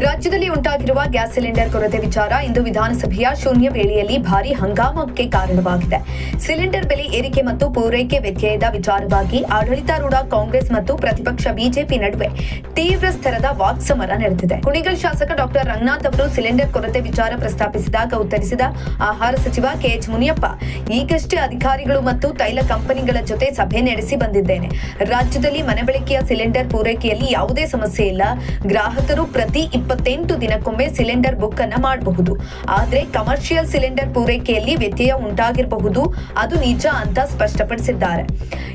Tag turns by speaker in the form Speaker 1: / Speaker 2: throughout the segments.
Speaker 1: ರಾಜ್ಯದಲ್ಲಿ ಉಂಟಾಗಿರುವ gas cylinder ಕೊರತೆ ವಿಚಾರ ಇಂದು ವಿಧಾನಸಭೆಯ ಶೂನ್ಯ ವೇಳೆಯಲ್ಲಿ ಭಾರೀ ಹಂಗಾಮಕ್ಕೆ ಕಾರಣವಾಗಿದೆ. ಸಿಲಿಂಡರ್ ಬೆಲೆ ಏರಿಕೆ ಮತ್ತು ಪೂರೈಕೆ ವ್ಯತ್ಯಯದ ವಿಚಾರವಾಗಿ ಆಡಳಿತಾರೂಢ ಕಾಂಗ್ರೆಸ್ ಮತ್ತು ಪ್ರತಿಪಕ್ಷ ಬಿಜೆಪಿ ನಡುವೆ ತೀವ್ರ ಸ್ತರದ ವಾಕ್ಸಮರ ನಡೆದಿದೆ. ಕುಣಿಗಲ್ ಶಾಸಕ ಡಾಕ್ಟರ್ ರಂಗನಾಥ್ ಅವರು ಸಿಲಿಂಡರ್ ಕೊರತೆ ವಿಚಾರ ಪ್ರಸ್ತಾಪಿಸಿದಾಗ ಉತ್ತರಿಸಿದ ಆಹಾರ ಸಚಿವ ಕೆಎಚ್ ಮುನಿಯಪ್ಪ, ಈಗಷ್ಟೇ ಅಧಿಕಾರಿಗಳು ಮತ್ತು ತೈಲ ಕಂಪನಿಗಳ ಜೊತೆ ಸಭೆ ನಡೆಸಿ ಬಂದಿದ್ದೇನೆ. ರಾಜ್ಯದಲ್ಲಿ ಮನೆಬಳಕೆಯ ಸಿಲಿಂಡರ್ ಪೂರೈಕೆಯಲ್ಲಿ ಯಾವುದೇ ಸಮಸ್ಯೆ ಇಲ್ಲ. ಗ್ರಾಹಕರು ಪ್ರತಿ 28 ದಿನಕ್ಕೊಮ್ಮೆ ಸಿಲಿಂಡರ್ ಬುಕ್ ಅನ್ನ ಮಾಡಬಹುದು. ಆದ್ರೆ ಕಮರ್ಷಿಯಲ್ ಸಿಲಿಂಡರ್ ಪೂರೈಕೆಯಲ್ಲಿ ವ್ಯತ್ಯಯ ಉಂಟಾಗಿರಬಹುದು, ಅದು ನಿಜ ಅಂತ ಸ್ಪಷ್ಟಪಡಿಸಿದ್ದಾರೆ.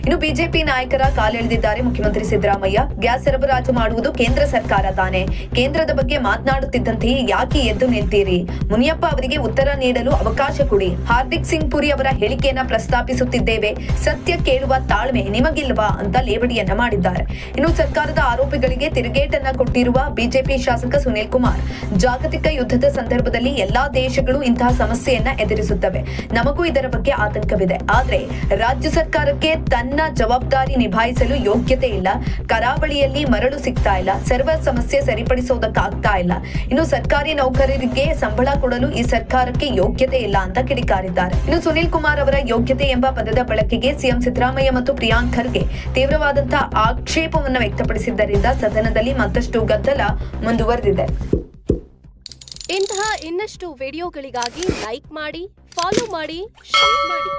Speaker 1: ಇನ್ನು ಬಿಜೆಪಿ ನಾಯಕರ ಕಾಲೆಳೆದಿದ್ದಾರೆ ಮುಖ್ಯಮಂತ್ರಿ ಸಿದ್ದರಾಮಯ್ಯ. ಗ್ಯಾಸ್ ಸರಬರಾಜು ಮಾಡುವುದು ಕೇಂದ್ರ ಸರ್ಕಾರ ತಾನೆ, ಕೇಂದ್ರದ ಬಗ್ಗೆ ಮಾತನಾಡುತ್ತಿದ್ದಂತೆಯೇ ಯಾಕೆ ಎದ್ದು ನಿಲ್ತೀರಿ? ಮುನಿಯಪ್ಪ ಅವರಿಗೆ ಉತ್ತರ ನೀಡಲು ಅವಕಾಶ ಕೊಡಿ. ಹಾರ್ದಿಕ್ ಸಿಂಗ್ ಪುರಿ ಅವರ ಹೇಳಿಕೆಯನ್ನ ಪ್ರಸ್ತಾಪಿಸುತ್ತಿದ್ದೇವೆ, ಸತ್ಯ ಕೇಳುವ ತಾಳ್ಮೆ ನಿಮಗಿಲ್ವಾ ಅಂತ ಲೇವಡಿಯನ್ನ ಮಾಡಿದ್ದಾರೆ. ಇನ್ನು ಸರ್ಕಾರದ ಆರೋಪಗಳಿಗೆ ತಿರುಗೇಟನ್ನ ಕೊಟ್ಟಿರುವ ಬಿಜೆಪಿ ಶಾಸಕ ಸುನೀಲ್ ಕುಮಾರ್, ಜಾಗತಿಕ ಯುದ್ಧದ ಸಂದರ್ಭದಲ್ಲಿ ಎಲ್ಲಾ ದೇಶಗಳು ಇಂತಹ ಸಮಸ್ಯೆಯನ್ನ ಎದುರಿಸುತ್ತವೆ, ನಮಗೂ ಇದರ ಬಗ್ಗೆ ಆತಂಕವಿದೆ. ಆದ್ರೆ ರಾಜ್ಯ ಸರ್ಕಾರಕ್ಕೆ ತನ್ನ ಜವಾಬ್ದಾರಿ ನಿಭಾಯಿಸಲು ಯೋಗ್ಯತೆ ಇಲ್ಲ. ಕರಾವಳಿಯಲ್ಲಿ ಮರಳು ಸಿಗ್ತಾ ಇಲ್ಲ, ಸರ್ವರ್ ಸಮಸ್ಯೆ ಸರಿಪಡಿಸೋದಕ್ಕಾಗ್ತಾ ಇಲ್ಲ. ಇನ್ನು ಸರ್ಕಾರಿ ನೌಕರರಿಗೆ ಸಂಬಳ ಕೊಡಲು ಈ ಸರ್ಕಾರಕ್ಕೆ ಯೋಗ್ಯತೆ ಇಲ್ಲ ಅಂತ ಕಿಡಿಕಾರಿದ್ದಾರೆ. ಇನ್ನು ಸುನೀಲ್ ಕುಮಾರ್ ಅವರ ಯೋಗ್ಯತೆ ಎಂಬ ಪದದ ಬಳಕೆಗೆ ಸಿಎಂ ಸಿದ್ದರಾಮಯ್ಯ ಮತ್ತು ಪ್ರಿಯಾಂಕ್ ಖರ್ಗೆ ತೀವ್ರವಾದಂತಹ ಆಕ್ಷೇಪವನ್ನು ವ್ಯಕ್ತಪಡಿಸಿದ್ದರಿಂದ ಸದನದಲ್ಲಿ ಮತ್ತಷ್ಟು ಗದ್ದಲ ಮುಂದುವರೆದಿದೆ.
Speaker 2: ಇಂತಹ ಇನ್ನಷ್ಟು ವಿಡಿಯೋಗಳಿಗಾಗಿ ಲೈಕ್ ಮಾಡಿ, ಫಾಲೋ ಮಾಡಿ, ಶೇರ್ ಮಾಡಿ.